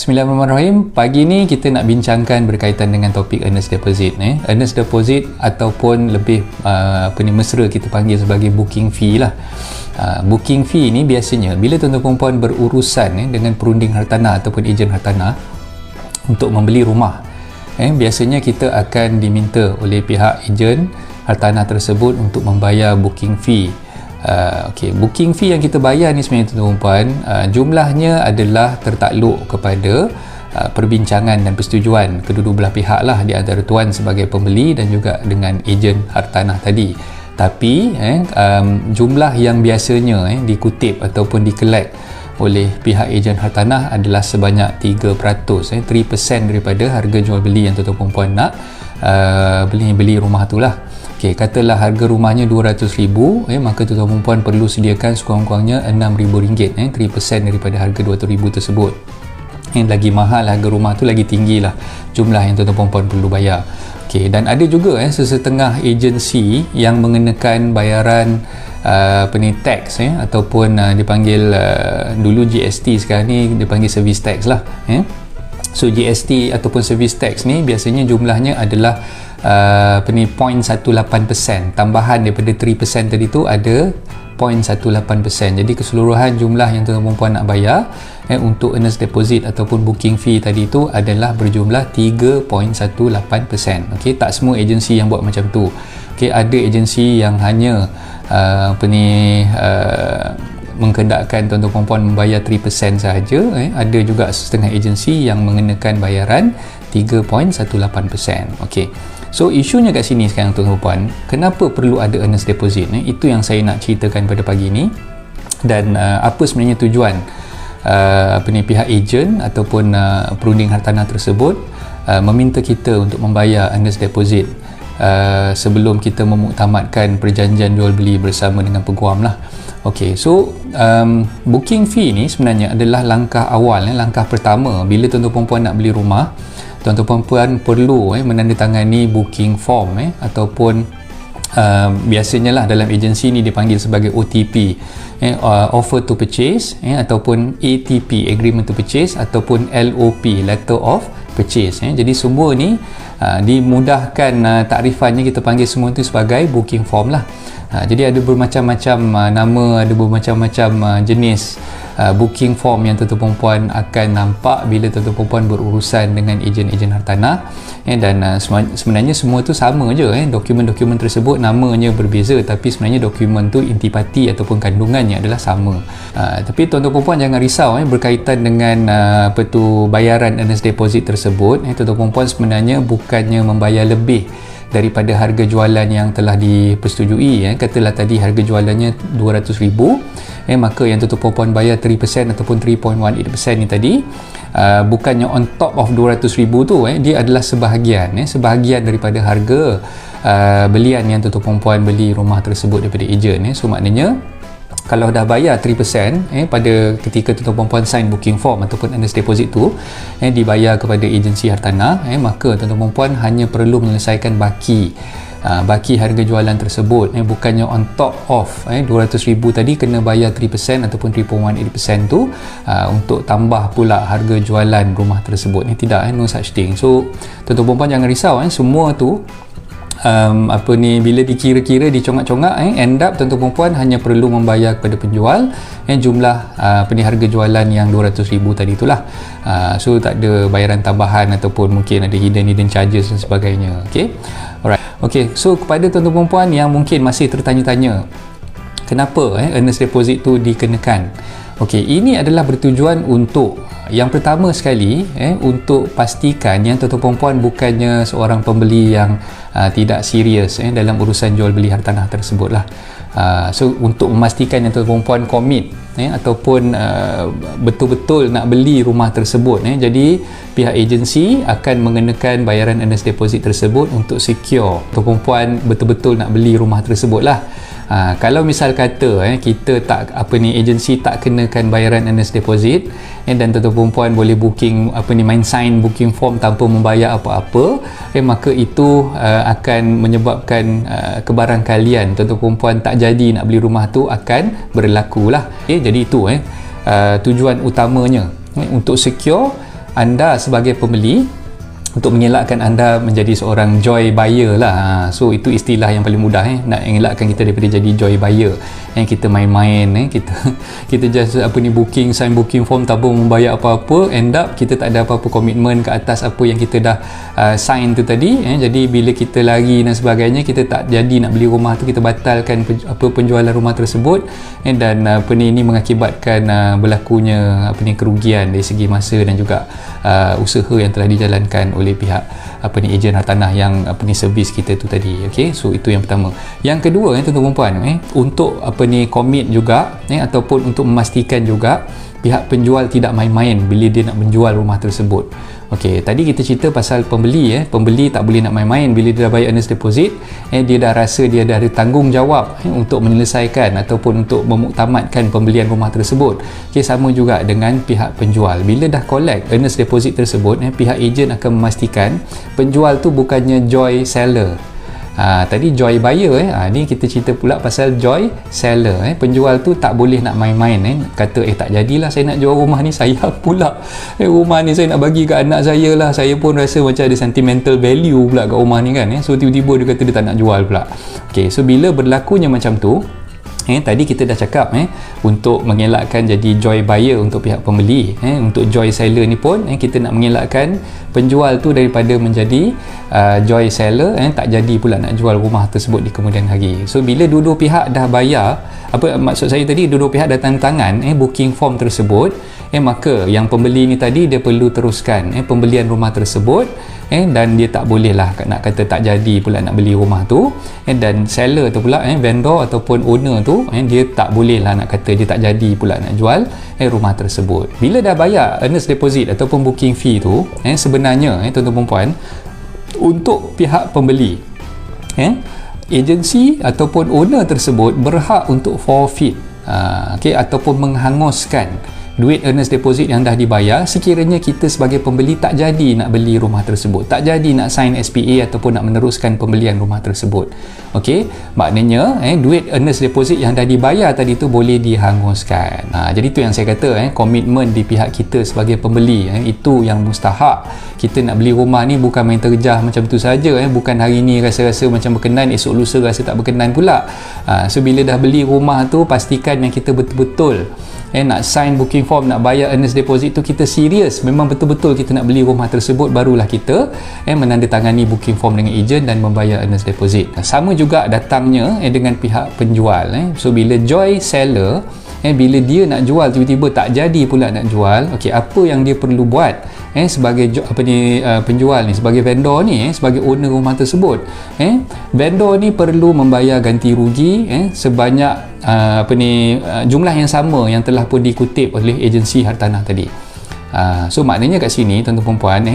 Bismillahirrahmanirrahim. Pagi ni kita nak bincangkan berkaitan dengan topik earnest deposit. Earnest deposit ataupun lebih mesra kita panggil sebagai booking fee lah. Booking fee ni biasanya bila tuan-tuan perempuan berurusan dengan perunding hartanah ataupun ejen hartanah untuk membeli rumah, biasanya kita akan diminta oleh pihak ejen hartanah tersebut untuk membayar booking fee. Booking fee yang kita bayar ni sebenarnya tuan-tuan perempuan, jumlahnya adalah tertakluk kepada perbincangan dan persetujuan kedua-dua belah pihak lah, di antara tuan sebagai pembeli dan juga dengan ejen hartanah tadi. Tapi jumlah yang biasanya dikutip ataupun dikelek oleh pihak ejen hartanah adalah sebanyak 3%, 3% daripada harga jual beli yang tuan-tuan perempuan nak beli rumah tu lah. Katalah harga rumahnya RM200,000, maka tuan-tuan perempuan perlu sediakan sekurang-kurangnya RM6,000, 3% daripada harga RM200,000 tersebut. Lagi mahal harga rumah tu, lagi tinggi lah jumlah yang tuan-tuan perempuan perlu bayar. Dan ada juga sesetengah agensi yang mengenakan bayaran tax ataupun dipanggil dulu GST, sekarang ni dipanggil service tax lah. So GST ataupun service tax ni biasanya jumlahnya adalah 0.18%, tambahan daripada 3% tadi tu ada 0.18%. jadi keseluruhan jumlah yang tuan-tuan perempuan nak bayar untuk earnest deposit ataupun booking fee tadi tu adalah berjumlah 3.18%. Tak semua agensi yang buat macam tu. Ada agensi yang hanya mengkedakkan tuan-tuan perempuan membayar 3% sahaja. Ada juga setengah agensi yang mengenakan bayaran 3.18%. So isunya kat sini sekarang tuan-tuan perempuan, kenapa perlu ada earnest deposit? Itu yang saya nak ceritakan pada pagi ni. Dan apa sebenarnya tujuan pihak ejen ataupun perunding hartanah tersebut meminta kita untuk membayar earnest deposit sebelum kita memuktamadkan perjanjian jual beli bersama dengan peguam lah. Booking fee ni sebenarnya adalah langkah awal, langkah pertama bila tuan-tuan perempuan nak beli rumah. Tuan-tuan perempuan perlu menandatangani booking form ataupun biasanya lah dalam agensi ni dipanggil sebagai OTP, offer to purchase, ataupun ATP, agreement to purchase, ataupun LOP, letter of purchase. Jadi semua ni dimudahkan takrifannya, kita panggil semua itu sebagai booking form lah. Jadi ada bermacam-macam nama, ada bermacam-macam jenis booking form yang tuan-tuan perempuan akan nampak bila tuan-tuan perempuan berurusan dengan ejen-ejen hartanah. Dan sebenarnya semua tu sama je, dokumen-dokumen tersebut namanya berbeza, tapi sebenarnya dokumen tu intipati ataupun kandungannya adalah sama. Tapi tuan-tuan perempuan jangan risau berkaitan dengan bayaran earnest deposit tersebut. Tuan-tuan perempuan sebenarnya bukannya membayar lebih daripada harga jualan yang telah dipersetujui. Katalah tadi harga jualannya RM200,000, maka yang tuan-tuan perempuan bayar 3% ataupun 3.18% ni tadi, bukannya on top of RM200,000 tu, dia adalah sebahagian daripada harga belian yang tuan-tuan perempuan beli rumah tersebut daripada ejen. So maknanya kalau dah bayar 3% pada ketika tuan-tuan perempuan sign booking form ataupun earnest deposit tu, dibayar kepada agensi hartanah, maka tuan-tuan perempuan hanya perlu menyelesaikan baki harga jualan tersebut. Bukannya on top of RM200,000 tadi kena bayar 3% ataupun 3.18% tu untuk tambah pula harga jualan rumah tersebut. Tidak, no such thing. So tuan-tuan perempuan jangan risau, semua tu bila dikira-kira, dicongak-congak, end up tuan-tuan perempuan hanya perlu membayar kepada penjual jumlah harga jualan yang RM200,000 tadi itulah. So tak ada bayaran tambahan ataupun mungkin ada hidden charges dan sebagainya. Alright. So kepada tuan-tuan perempuan yang mungkin masih tertanya-tanya kenapa earnest deposit tu dikenakan, ini adalah bertujuan untuk yang pertama sekali untuk pastikan yang tuan-tuan perempuan bukannya seorang pembeli yang tidak serius dalam urusan jual beli hartanah tersebut lah. So untuk memastikan yang tuan-tuan perempuan komit ataupun betul-betul nak beli rumah tersebut, jadi pihak agensi akan mengenakan bayaran earnest deposit tersebut untuk secure tuan-tuan perempuan betul-betul nak beli rumah tersebut lah. Kalau misal kata kita tak agensi tak kenakan bayaran earnest deposit dan tuan-tuan perempuan boleh booking main sign booking form tanpa membayar apa-apa, maka itu akan menyebabkan kebarangkalian tuan-tuan perempuan tak jadi nak beli rumah tu akan berlaku lah. Jadi itu tujuan utamanya untuk secure anda sebagai pembeli, untuk mengelakkan anda menjadi seorang joy buyer lah. So itu istilah yang paling mudah nak mengelakkan kita daripada jadi joy buyer. Kita main-main, kita just booking, sign booking form, tabung membayar apa-apa, end up kita tak ada apa-apa komitmen ke atas apa yang kita dah sign tu tadi. Jadi bila kita lari dan sebagainya, kita tak jadi nak beli rumah tu, kita batalkan penjualan rumah tersebut, dan ini mengakibatkan berlakunya kerugian dari segi masa dan juga usaha yang telah dijalankan oleh pihak ejen hartanah yang servis kita tu tadi. Okey, so itu yang pertama. Yang kedua, tuan-tuan dan puan, untuk komit juga, ataupun untuk memastikan juga pihak penjual tidak main-main bila dia nak menjual rumah tersebut. Okey, tadi kita cerita pasal pembeli. Pembeli tak boleh nak main-main bila dia dah bayar earnest deposit. Dia dah rasa dia dah ada tanggungjawab untuk menyelesaikan ataupun untuk memuktamadkan pembelian rumah tersebut. Okey, sama juga dengan pihak penjual. Bila dah collect earnest deposit tersebut, pihak ejen akan memastikan penjual tu bukannya joy seller. Tadi joy buyer, ni kita cerita pula pasal joy seller. Penjual tu tak boleh nak main-main, kata tak jadilah saya nak jual rumah ni, saya pula rumah ni saya nak bagi ke anak saya lah, saya pun rasa macam ada sentimental value pula kat rumah ni kan. So tiba-tiba dia kata dia tak nak jual pula. Okay, so bila berlakunya macam tu, tadi kita dah cakap untuk mengelakkan jadi joy buyer untuk pihak pembeli, untuk joy seller ni pun kita nak mengelakkan penjual tu daripada menjadi joy seller, tak jadi pula nak jual rumah tersebut di kemudian hari. So bila dua-dua pihak dah bayar, apa maksud saya tadi, dua-dua pihak dah tanda tangan booking form tersebut, maka yang pembeli ni tadi dia perlu teruskan pembelian rumah tersebut, dan dia tak boleh lah nak kata tak jadi pula nak beli rumah tu, dan seller tu pula vendor ataupun owner tu dia tak boleh lah nak kata dia tak jadi pula nak jual rumah tersebut. Bila dah bayar earnest deposit ataupun booking fee tu, sebenarnya tuan-tuan puan, untuk pihak pembeli, agensi ataupun owner tersebut berhak untuk forfeit, ataupun menghanguskan duit earnest deposit yang dah dibayar sekiranya kita sebagai pembeli tak jadi nak beli rumah tersebut, tak jadi nak sign SPA ataupun nak meneruskan pembelian rumah tersebut. Okey, maknanya duit earnest deposit yang dah dibayar tadi tu boleh dihanguskan. Jadi tu yang saya kata, komitmen di pihak kita sebagai pembeli, itu yang mustahak. Kita nak beli rumah ni bukan main terjah macam tu saja, bukan hari ni rasa-rasa macam berkenan, esok lusa rasa tak berkenan pula. So bila dah beli rumah tu, pastikan yang kita betul-betul nak sign booking form, nak bayar earnest deposit tu kita serius, memang betul-betul kita nak beli rumah tersebut, barulah kita menandatangani booking form dengan ejen dan membayar earnest deposit. Sama juga datangnya dengan pihak penjual. So bila joy seller, bila dia nak jual tiba-tiba tak jadi pula nak jual, okey, apa yang dia perlu buat sebagai penjual ni, sebagai vendor ni, sebagai owner rumah tersebut, vendor ni perlu membayar ganti rugi sebanyak jumlah yang sama yang telah pun dikutip oleh agensi hartanah tadi. So maknanya kat sini tuan-tuan puan,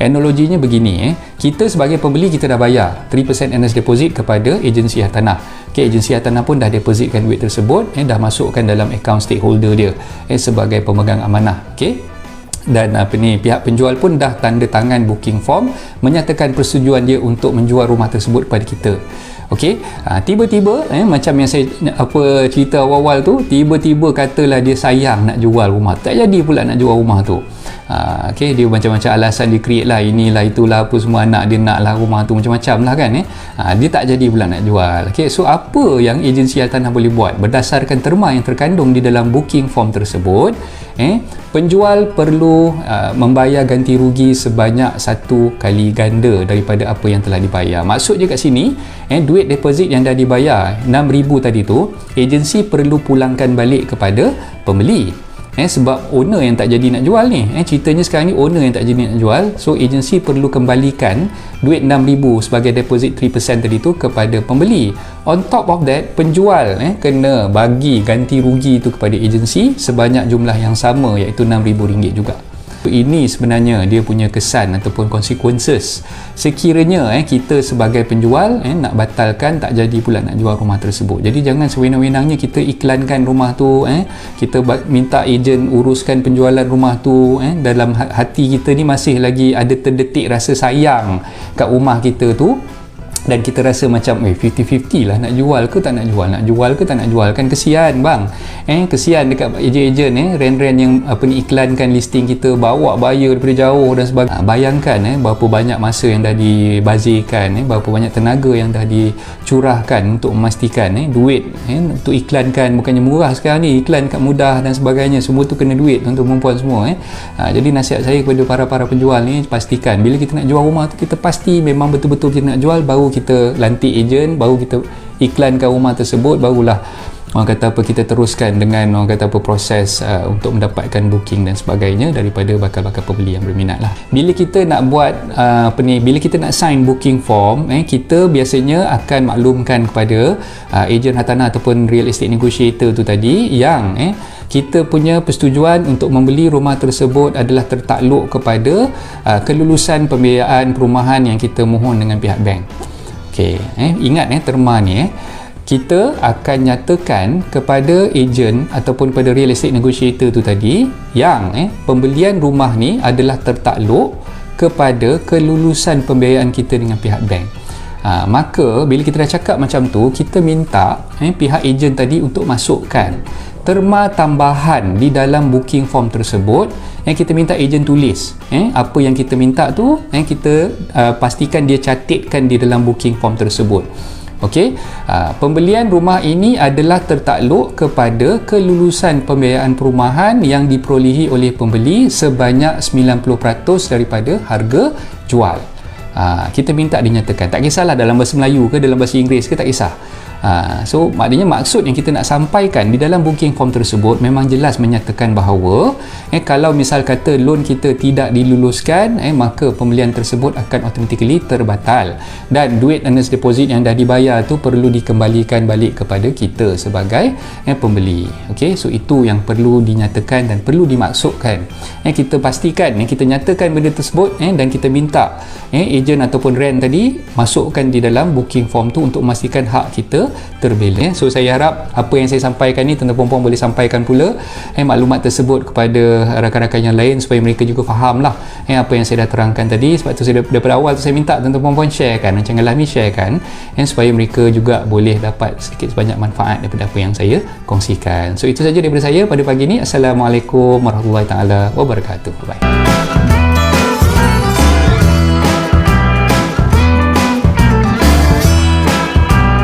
analoginya begini, kita sebagai pembeli kita dah bayar 3% earnest deposit kepada agensi hartanah. Okay, agensi hartanah pun dah depositkan duit tersebut, dah masukkan dalam akaun stakeholder dia sebagai pemegang amanah. Okay, dan pihak penjual pun dah tanda tangan booking form menyatakan persetujuan dia untuk menjual rumah tersebut kepada kita. Okey, tiba-tiba macam yang saya cerita awal-awal tu, tiba-tiba katalah dia sayang nak jual rumah, tak jadi pula nak jual rumah tu. Okey, dia macam-macam alasan dia create lah, inilah itulah apa semua, anak dia nak lah rumah tu, macam-macam lah kan. Dia tak jadi pula nak jual. Okey, so apa yang agensi hartanah boleh buat berdasarkan terma yang terkandung di dalam booking form tersebut? Penjual perlu membayar ganti rugi sebanyak 1 kali ganda daripada apa yang telah dibayar. Maksudnya kat sini, duit deposit yang dah dibayar 6,000 tadi tu, agensi perlu pulangkan balik kepada pembeli. Sebab owner yang tak jadi nak jual ni, ceritanya sekarang ni owner yang tak jadi nak jual, so agensi perlu kembalikan duit 6,000 sebagai deposit 3% tadi tu kepada pembeli. On top of that, penjual kena bagi ganti rugi tu kepada agensi sebanyak jumlah yang sama, iaitu RM6,000 juga. Ini sebenarnya dia punya kesan ataupun consequences sekiranya kita sebagai penjual nak batalkan, tak jadi pula nak jual rumah tersebut. Jadi jangan sewenang-wenangnya kita iklankan rumah tu, kita minta ejen uruskan penjualan rumah tu, dalam hati kita ni masih lagi ada terdetik rasa sayang kat rumah kita tu, dan kita rasa macam 50-50 lah, nak jual ke tak nak jual, nak jual ke tak nak jual, kan kesian bang, kesian dekat ejen-ejen rent-rent yang iklankan listing kita, bawa buyer daripada jauh dan sebagainya. Bayangkan berapa banyak masa yang dah dibazirkan, berapa banyak tenaga yang dah dicurahkan untuk memastikan duit untuk iklankan. Bukannya murah sekarang ni, iklan kat mudah dan sebagainya, semua tu kena duit tuan-tuan perempuan semua. Jadi nasihat saya kepada para penjual ni, pastikan bila kita nak jual rumah tu, kita pasti memang betul-betul kita nak jual, baru kita lantik ejen, baru kita iklankan rumah tersebut, barulah orang kata apa, kita teruskan dengan orang kata apa, proses untuk mendapatkan booking dan sebagainya daripada bakal-bakal pembeli yang berminat lah. Bila kita nak buat bila kita nak sign booking form, kita biasanya akan maklumkan kepada ejen hartanah ataupun real estate negotiator tu tadi yang kita punya persetujuan untuk membeli rumah tersebut adalah tertakluk kepada kelulusan pembiayaan perumahan yang kita mohon dengan pihak bank. Okey, ingat terma ni, kita akan nyatakan kepada ejen ataupun pada real estate negotiator tu tadi yang pembelian rumah ni adalah tertakluk kepada kelulusan pembiayaan kita dengan pihak bank. Maka bila kita dah cakap macam tu, kita minta pihak ejen tadi untuk masukkan terma tambahan di dalam booking form tersebut. Kita minta ejen tulis apa yang kita minta tu, kita pastikan dia catatkan di dalam booking form tersebut. Okey, pembelian rumah ini adalah tertakluk kepada kelulusan pembiayaan perumahan yang diperolehi oleh pembeli sebanyak 90% daripada harga jual. Kita minta dinyatakan, tak kisahlah dalam bahasa Melayu ke dalam bahasa Inggeris ke, tak kisah. So maknanya maksud yang kita nak sampaikan di dalam booking form tersebut memang jelas menyatakan bahawa kalau misal kata loan kita tidak diluluskan, maka pembelian tersebut akan automatically terbatal dan duit earnest deposit yang dah dibayar tu perlu dikembalikan balik kepada kita sebagai pembeli. Okey, so itu yang perlu dinyatakan dan perlu dimaksudkan. Kita pastikan, kita nyatakan benda tersebut dan kita minta ejen ataupun rent tadi masukkan di dalam booking form tu untuk memastikan hak kita terbalance. So saya harap apa yang saya sampaikan ni tuan-tuan puan-puan boleh sampaikan pula maklumat tersebut kepada rakan-rakan yang lain supaya mereka juga faham lah apa yang saya dah terangkan tadi. Sebab tu saya daripada awal tu saya minta tuan-tuan puan-puan sharekan, Encik Alami sharekan supaya mereka juga boleh dapat sedikit sebanyak manfaat daripada apa yang saya kongsikan. So itu saja daripada saya pada pagi ni. Assalamualaikum warahmatullahi taala wabarakatuh. Bye.